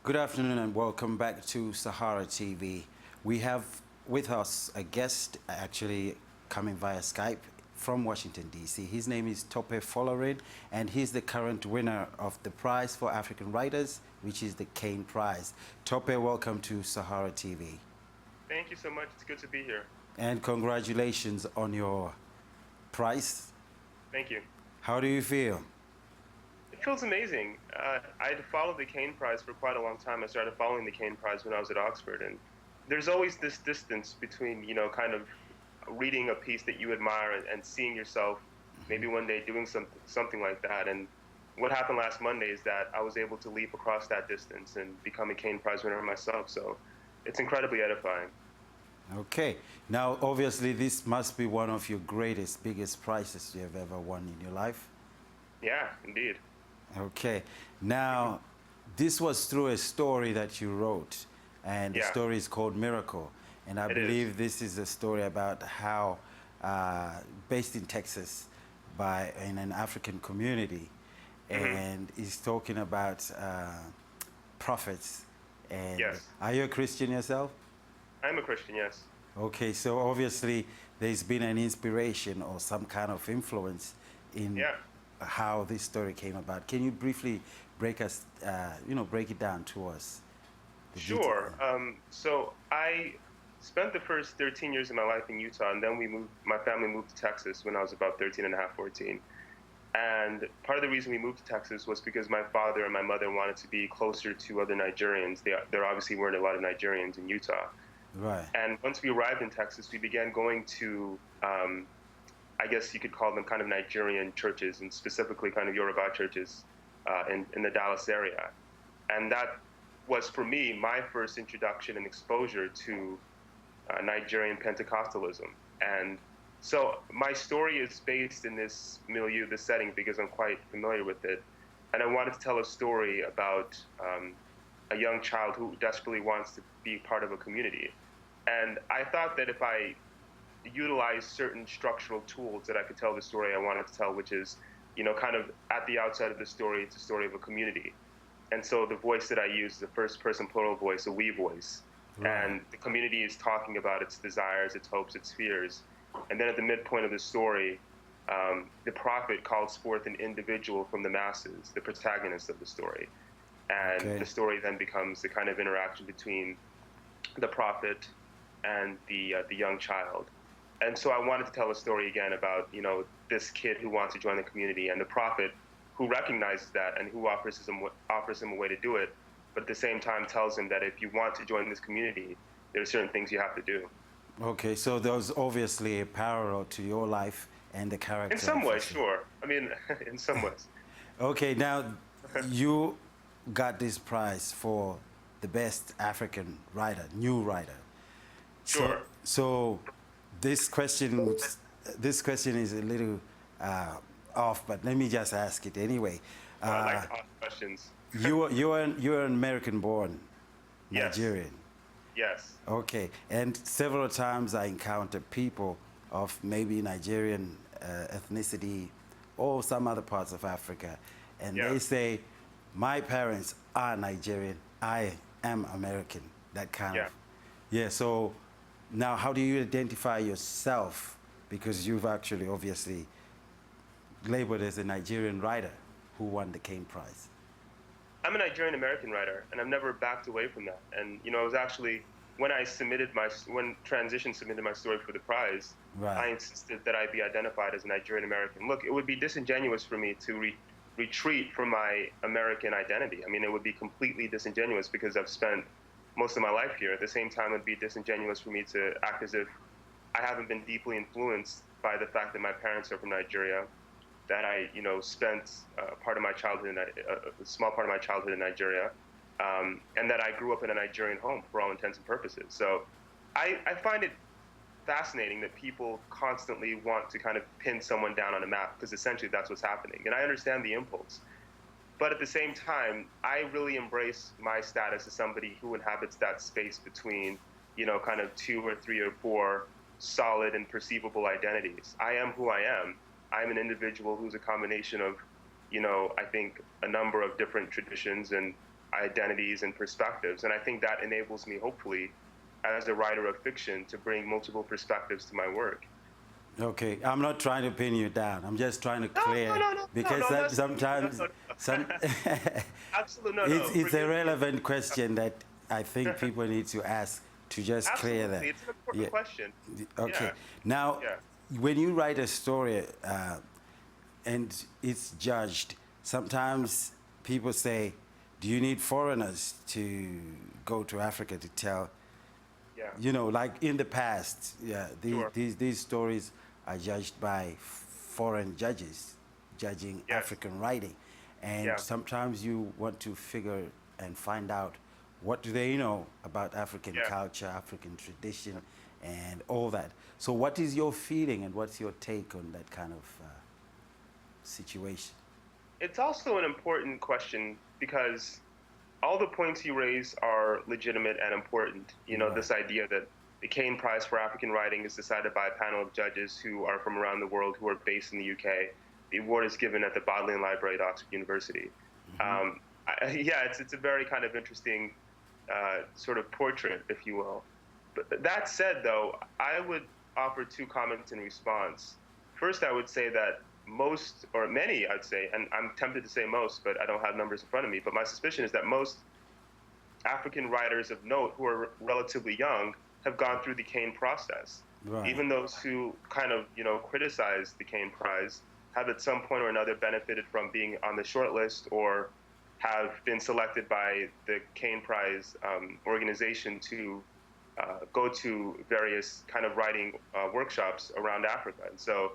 Good afternoon and welcome back to Sahara TV. We have with us a guest actually coming via Skype from Washington, D.C. His name is Tope Folarin and he's the current winner of the prize for African writers, which is the Caine Prize. Tope, welcome to Sahara TV. Thank you so much. It's good to be here. And congratulations on your prize. Thank you. How do you feel? It feels amazing. I'd followed the Caine Prize for quite a long time. I started following the Caine Prize when I was at Oxford, and there's always this distance between, kind of reading a piece that you admire and seeing yourself maybe one day doing something like that. And what happened last Monday is that I was able to leap across that distance and become a Caine Prize winner myself. So it's incredibly edifying. Okay. Now, obviously, this must be one of your biggest prizes you have ever won in your life. Yeah, indeed. Okay. Now, this was through a story that you wrote, and the story is called Miracle. And I believe this is a story about how, based in Texas, in an African community, and he's talking about prophets. And are you a Christian yourself? I'm a Christian, yes. Okay, so obviously there's been an inspiration or some kind of influence in how this story came about. Can you briefly break it down to us? Sure. So I spent the first 13 years of my life in Utah, and then my family moved to Texas when I was about 13 and a half, 14. And part of the reason we moved to Texas was because my father and my mother wanted to be closer to other Nigerians. There obviously weren't a lot of Nigerians in Utah. Right. And once we arrived in Texas, we began going to, I guess you could call them kind of Nigerian churches, and specifically kind of Yoruba churches in the Dallas area. And that was, for me, my first introduction and exposure to Nigerian Pentecostalism. And so my story is based in this milieu, this setting, because I'm quite familiar with it. And I wanted to tell a story about a young child who desperately wants to be part of a community. And I thought that if I utilize certain structural tools that I could tell the story I wanted to tell, which is, kind of at the outset of the story, it's a story of a community. And so the voice that I use is a first-person plural voice, a we voice. Right. And the community is talking about its desires, its hopes, its fears. And then at the midpoint of the story, the prophet calls forth an individual from the masses, the protagonist of the story. And the story then becomes the kind of interaction between the prophet and the young child. And so I wanted to tell a story again about, this kid who wants to join the community, and the prophet who recognizes that and who offers him a way to do it, but at the same time tells him that if you want to join this community, there are certain things you have to do. Okay, so there's obviously a parallel to your life and the character. In some ways, sure. I mean, in some ways. Okay, now you got this prize for the best African writer, new writer. Sure. So this question is a little off, but let me just ask it anyway. I like to ask questions. You're an American-born Nigerian. Yes. Okay, and several times I encounter people of maybe Nigerian ethnicity or some other parts of Africa, and they say, my parents are Nigerian, I am American, that kind of. Yeah, so now how do you identify yourself? Because you've actually obviously labeled as a Nigerian writer who won the Caine Prize. I'm a Nigerian-American writer, and I've never backed away from that. And, it was actually, when Transition submitted my story for the prize, I insisted that I be identified as a Nigerian-American. Look, it would be disingenuous for me to retreat from my American identity. I mean, it would be completely disingenuous because I've spent most of my life here. At the same time, it would be disingenuous for me to act as if I haven't been deeply influenced by the fact that my parents are from Nigeria, that I, spent a small part of my childhood in Nigeria, and that I grew up in a Nigerian home for all intents and purposes. So I find it fascinating that people constantly want to kind of pin someone down on a map, because essentially that's what's happening. And I understand the impulse. But at the same time, I really embrace my status as somebody who inhabits that space between, kind of 2 or 3 or 4 solid and perceivable identities. I am who I am. I'm an individual who's a combination of, I think a number of different traditions, and identities and perspectives. And I think that enables me, hopefully, as a writer of fiction, to bring multiple perspectives to my work. Okay, I'm not trying to pin you down. I'm just trying to clear, because sometimes some Absolutely, no, it's a relevant question that I think people need to ask to just clear that. It's an important question. Okay, now when you write a story and it's judged, sometimes people say, do you need foreigners to go to Africa to tell? You know, like in the past, these stories are judged by foreign judges judging African writing. And sometimes you want to figure and find out what do they know about African culture, African tradition, and all that. So what is your feeling and what's your take on that kind of situation? It's also an important question because all the points you raise are legitimate and important. You know, this idea that the Caine Prize for African Writing is decided by a panel of judges who are from around the world, who are based in the UK. The award is given at the Bodleian Library at Oxford University. It's a very kind of interesting sort of portrait, if you will. But that said, though, I would offer two comments in response. First, I would say that most, or many, I'd say, and I'm tempted to say most, but I don't have numbers in front of me, but my suspicion is that most African writers of note who are relatively young have gone through the Caine process. Even those who kind of, criticize the Caine Prize have at some point or another benefited from being on the short list or have been selected by the Caine Prize organization to go to various kind of writing workshops around Africa. And so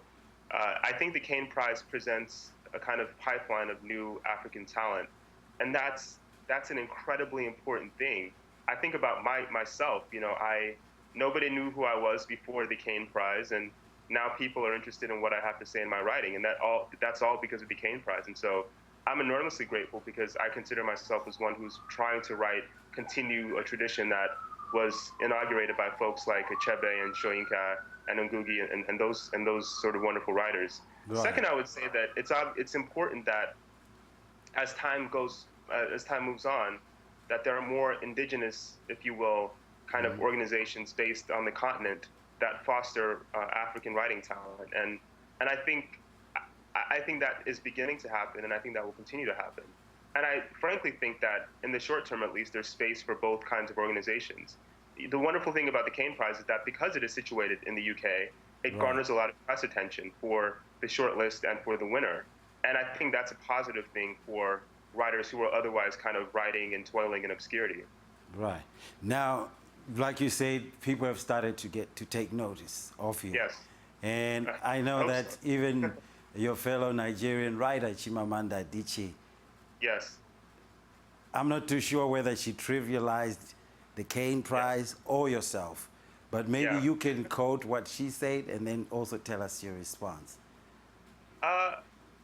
I think the Caine Prize presents a kind of pipeline of new African talent, and that's an incredibly important thing. I think about myself. Nobody knew who I was before the Caine Prize, and now people are interested in what I have to say in my writing, and that's all because of the Caine Prize. And so I'm enormously grateful because I consider myself as one who's trying to continue a tradition that was inaugurated by folks like Achebe and Soyinka and Ngugi and those sort of wonderful writers. Second, I would say that it's important that as time moves on, that there are more indigenous, if you will, kind of organizations based on the continent that foster African writing talent, and I think that is beginning to happen, and I think that will continue to happen. And I frankly think that in the short term, at least, there's space for both kinds of organizations. The wonderful thing about the Caine Prize is that because it is situated in the UK, it garners a lot of press attention for the shortlist and for the winner. And I think that's a positive thing for writers who are otherwise kind of writing and toiling in obscurity. Right. Now, like you said, people have started to take notice of you. Yes. And I know that even your fellow Nigerian writer, Chimamanda Adichie. Yes. I'm not too sure whether she trivialized the Caine Prize or yourself, but maybe you can quote what she said and then also tell us your response.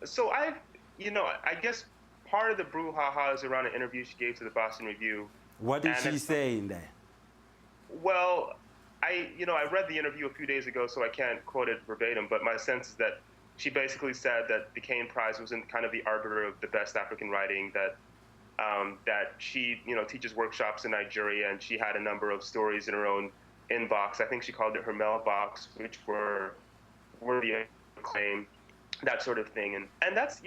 So I guess part of the brouhaha is around an interview she gave to the Boston Review. What did she say in there? Well, I read the interview a few days ago, so I can't quote it verbatim, but my sense is that she basically said that the Caine Prize wasn't kind of the arbiter of the best African writing, that she, teaches workshops in Nigeria, and she had a number of stories in her own inbox. I think she called it her mailbox, which were worthy of acclaim, that sort of thing. And that's,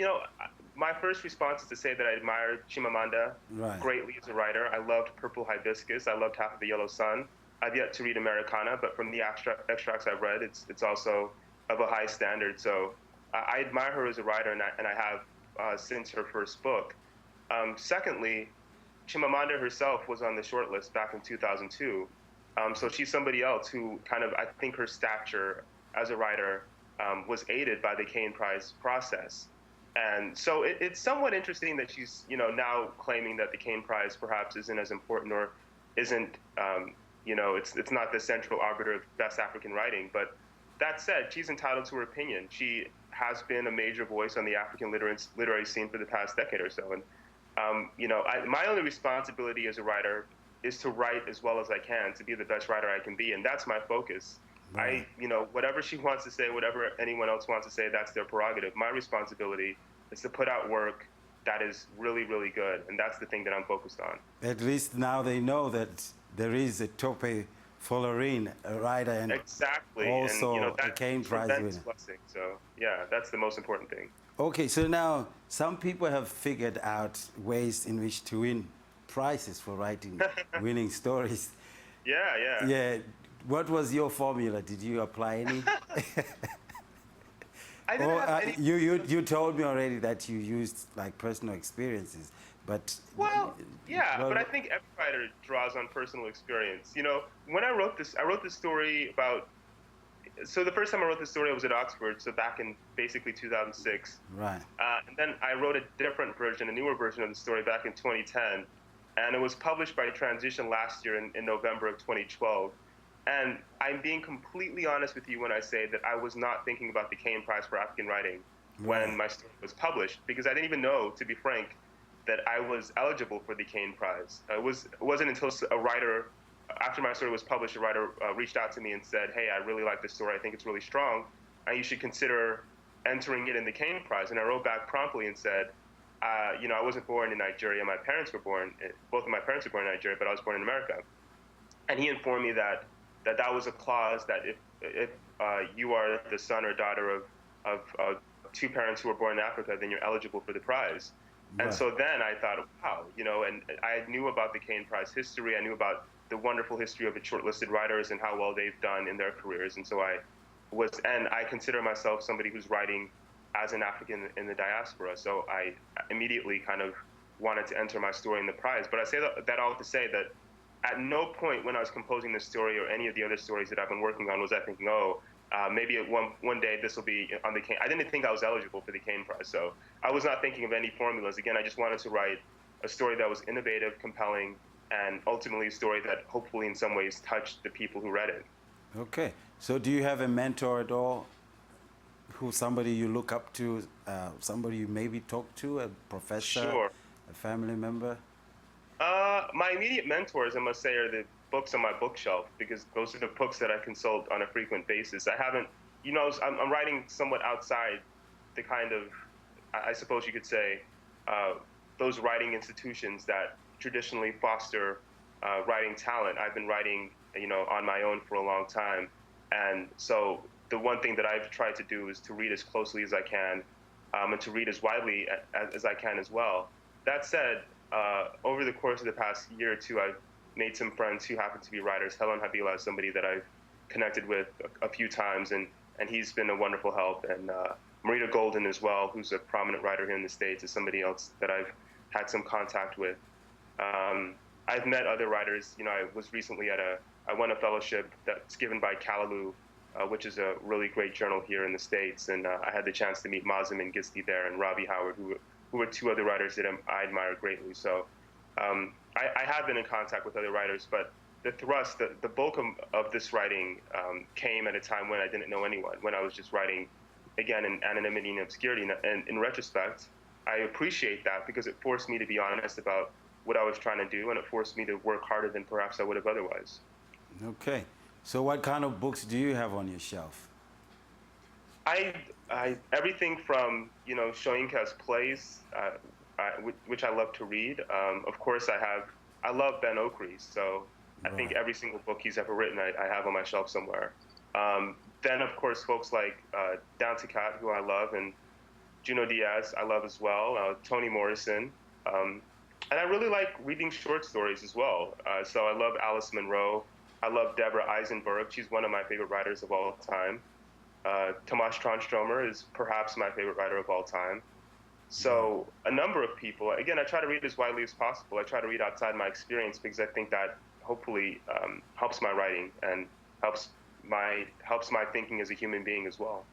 my first response is to say that I admire Chimamanda greatly as a writer. I loved Purple Hibiscus. I loved Half of the Yellow Sun. I've yet to read Americana, but from the extracts I've read, it's also of a high standard. So I admire her as a writer, and I have since her first book. Secondly, Chimamanda herself was on the shortlist back in 2002. So she's somebody else who kind of, I think her stature as a writer was aided by the Caine Prize process. And so it's somewhat interesting that she's, now claiming that the Caine Prize perhaps isn't as important or isn't, it's not the central arbiter of best African writing. But that said, she's entitled to her opinion. She has been a major voice on the African literary scene for the past decade or so. And, my only responsibility as a writer is to write as well as I can, to be the best writer I can be. And that's my focus. Right. Whatever she wants to say, whatever anyone else wants to say, that's their prerogative. My responsibility is to put out work that is really, really good. And that's the thing that I'm focused on. At least now they know that there is a Tope Folarin, a writer, and Exactly. And, you know, also a that's Caine a Prize tremendous winner. blessing. So, yeah, that's the most important thing. Okay, so now some people have figured out ways in which to win prizes for writing winning stories. Yeah, yeah. Yeah. What was your formula? Did you apply any? I didn't Or have any. you told me already that you used like personal experiences, but Well, yeah, well, but I think every writer draws on personal experience. You know, when I wrote this story about. So the first time I wrote this story, I was at Oxford, so back in basically 2006. right. And then I wrote a different version, a newer version of the story back in 2010, and it was published by Transition last year in November of 2012. And I'm being completely honest with you when I say that I was not thinking about the Caine Prize for African Writing when Right. my story was published, because I didn't even know, to be frank, that I was eligible for the Caine Prize. It wasn't until a writer, after my story was published, a writer reached out to me and said, "Hey, I really like this story. I think it's really strong, and you should consider entering it in the Caine Prize." And I wrote back promptly and said, you know, I wasn't born in Nigeria. My parents were born, both of my parents were born in Nigeria, but I was born in America. And he informed me that that was a clause that if you are the son or daughter of two parents who were born in Africa, then you're eligible for the prize. And Right. so then I thought, wow, you know, and I knew about the Caine Prize history. I knew about the wonderful history of its shortlisted writers and how well they've done in their careers. And so I consider myself somebody who's writing as an African in the diaspora. So I immediately kind of wanted to enter my story in the prize. But I say that all to say that at no point when I was composing this story or any of the other stories that I've been working on was I thinking, oh, maybe one day this will be on the Caine. I didn't think I was eligible for the Caine Prize. So I was not thinking of any formulas. Again, I just wanted to write a story that was innovative, compelling, and ultimately a story that hopefully in some ways touched the people who read it. Okay. So do you have a mentor at all? Who somebody you look up to, somebody you maybe talk to, a professor, Sure. a family member? My immediate mentors, I must say, are the books on my bookshelf, because those are the books that I consult on a frequent basis. I haven't, you know, I'm writing somewhat outside the kind of, I suppose you could say, those writing institutions that traditionally foster writing talent. I've been writing, you know, on my own for a long time. And so the one thing that I've tried to do is to read as closely as I can, and to read as widely as I can as well. That said, over the course of the past year or two, I've made some friends who happen to be writers. Helen Habila is somebody that I've connected with a few times, and he's been a wonderful help. And Marita Golden as well, who's a prominent writer here in the States, is somebody else that I've had some contact with. I've met other writers. You know, I was recently I won a fellowship that's given by Callaloo, which is a really great journal here in the States. And I had the chance to meet Mazim and Gisti there, and Robbie Howard, who are two other writers that I admire greatly. So I have been in contact with other writers, but the thrust, the bulk of this writing came at a time when I didn't know anyone, when I was just writing, again, in anonymity and obscurity. And in retrospect, I appreciate that, because it forced me to be honest about what I was trying to do, and it forced me to work harder than perhaps I would have otherwise. Okay. So what kind of books do you have on your shelf? Everything from, you know, Shoyinka's plays, which I love to read. Of course, I love Ben Okri, so I think every single book he's ever written, I have on my shelf somewhere. Then, of course, folks like Down to Cat, who I love, and Juno Diaz, I love as well. Toni Morrison. And I really like reading short stories as well. So I love Alice Munro. I love Deborah Eisenberg. She's one of my favorite writers of all time. Tomas Transtromer is perhaps my favorite writer of all time. So a number of people. Again, I try to read as widely as possible. I try to read outside my experience, because I think that hopefully helps my writing and helps my thinking as a human being as well.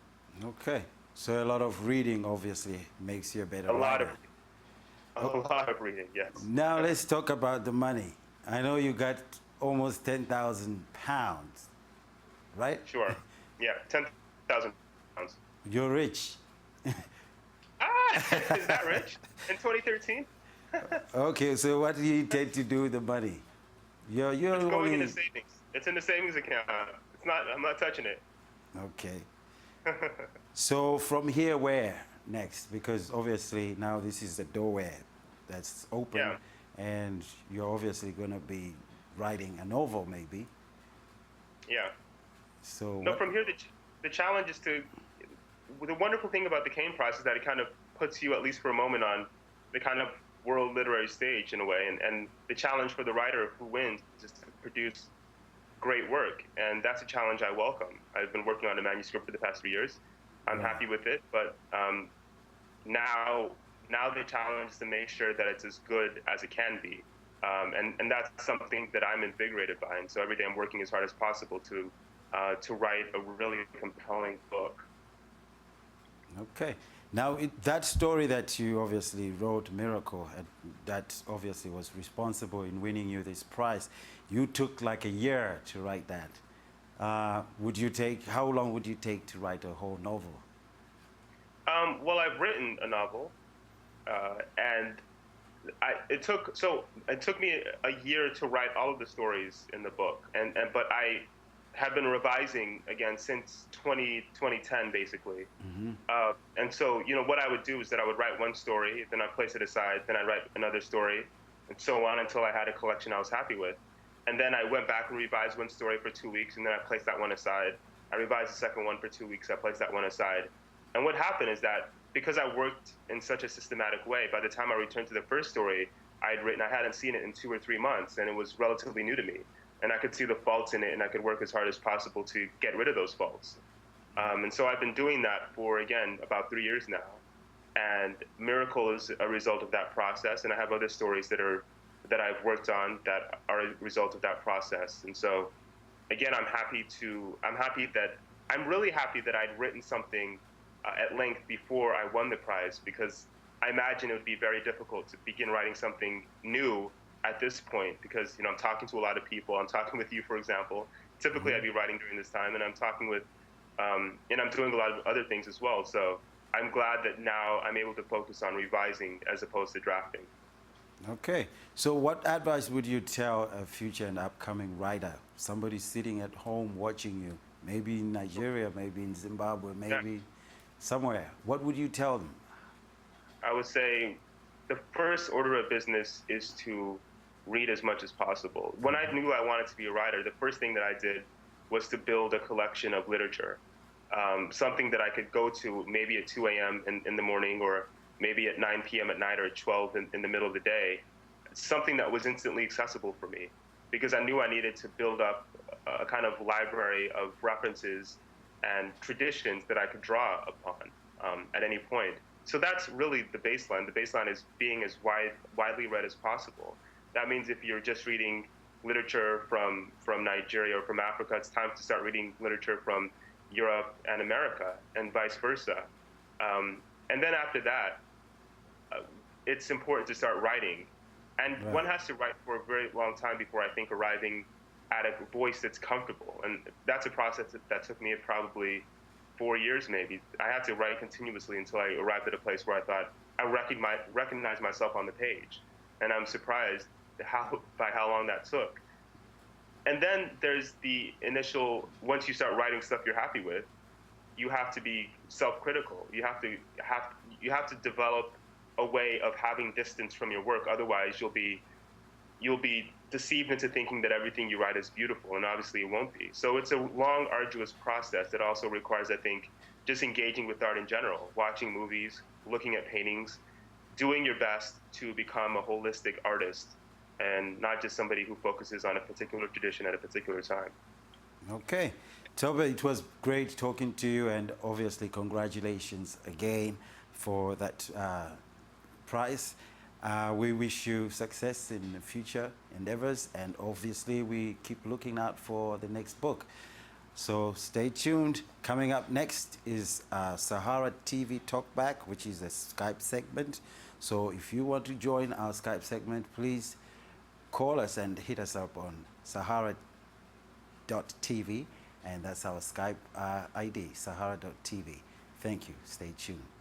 Okay. So a lot of reading obviously makes you a better writer. A lot of reading, yes. Now let's talk about the money. I know you got almost 10,000 pounds, right? Sure. Yeah, 10,000 pounds. You're rich. Is that rich? In 2013? Okay, so what do you intend to do with the money? You're It's going only... into savings. It's in the savings account. I'm not touching it. Okay. So from here, where? next? Because obviously now this is the doorway that's open, Yeah. and you're obviously going to be writing a novel, maybe. Yeah. So No, what? from here, the challenge is to. The wonderful thing about the Caine Prize is that it kind of puts you, at least for a moment, on the kind of world literary stage in a way. And the challenge for the writer who wins is to produce great work. And that's a challenge I welcome. I've been working on a manuscript for the past 3 years. I'm Right. happy with it, but now the challenge is to make sure that it's as good as it can be. And that's something that I'm invigorated by. And so every day I'm working as hard as possible to write a really compelling book. Okay. Now, that story that you obviously wrote, Miracle, that obviously was responsible in winning you this prize. You took like a year to write that. How long would you take to write a whole novel? Well, I've written a novel, and it took me a year to write all of the stories in the book, but I have been revising again since 2010, basically. And so, what I would do is that I would write one story, then I'd place it aside, then I'd write another story, and so on until I had a collection I was happy with. And then I went back and revised one story for 2 weeks, and then I placed that one aside. I revised the second one for 2 weeks, I placed that one aside. And what happened is that because I worked in such a systematic way, by the time I returned to the first story I hadn't seen it in 2 or 3 months, and it was relatively new to me. And I could see the faults in it, and I could work as hard as possible to get rid of those faults. And so I've been doing that for, again, about 3 years now. And Miracle is a result of that process, and I have other stories that I've worked on that are a result of that process. And so, again, I'm really happy that I'd written something at length before I won the prize, because I imagine it would be very difficult to begin writing something new at this point, because I'm talking to a lot of people. I'm talking with you, for example. Typically, I'd be writing during this time, and I'm talking with, and I'm doing a lot of other things as well. So I'm glad that now I'm able to focus on revising as opposed to drafting. Okay. So what advice would you tell a future and upcoming writer, somebody sitting at home watching you, maybe in Nigeria, maybe in Zimbabwe, maybe somewhere? What would you tell them? I would say the first order of business is to read as much as possible. When I knew I wanted to be a writer, the first thing that I did was to build a collection of literature, something that I could go to maybe at 2 a.m. in the morning, or maybe at 9 p.m. at night, or at 12 in the middle of the day, something that was instantly accessible for me, because I knew I needed to build up a kind of library of references and traditions that I could draw upon at any point. So that's really the baseline. The baseline is being as widely read as possible. That means if you're just reading literature from Nigeria or from Africa, it's time to start reading literature from Europe and America, and vice versa. And then after that, it's important to start writing. And one has to write for a very long time before, I think, arriving at a voice that's comfortable. And that's a process that took me probably 4 years, maybe. I had to write continuously until I arrived at a place where I thought I recognized myself on the page. And I'm surprised by how long that took. And then there's the initial, once you start writing stuff you're happy with, you have to be self-critical. You have to develop a way of having distance from your work. Otherwise, you'll be deceived into thinking that everything you write is beautiful, and obviously it won't be. So it's a long, arduous process that also requires, I think, just engaging with art in general, watching movies, looking at paintings, doing your best to become a holistic artist, and not just somebody who focuses on a particular tradition at a particular time. Okay. Tope, it was great talking to you, and obviously congratulations again for that prize. We wish you success in the future endeavors, and obviously we keep looking out for the next book. So stay tuned. Coming up next is Sahara TV Talkback, which is a Skype segment. So if you want to join our Skype segment, please call us and hit us up on SaharaTV, and that's our Skype ID, SaharaTV. Thank you. Stay tuned.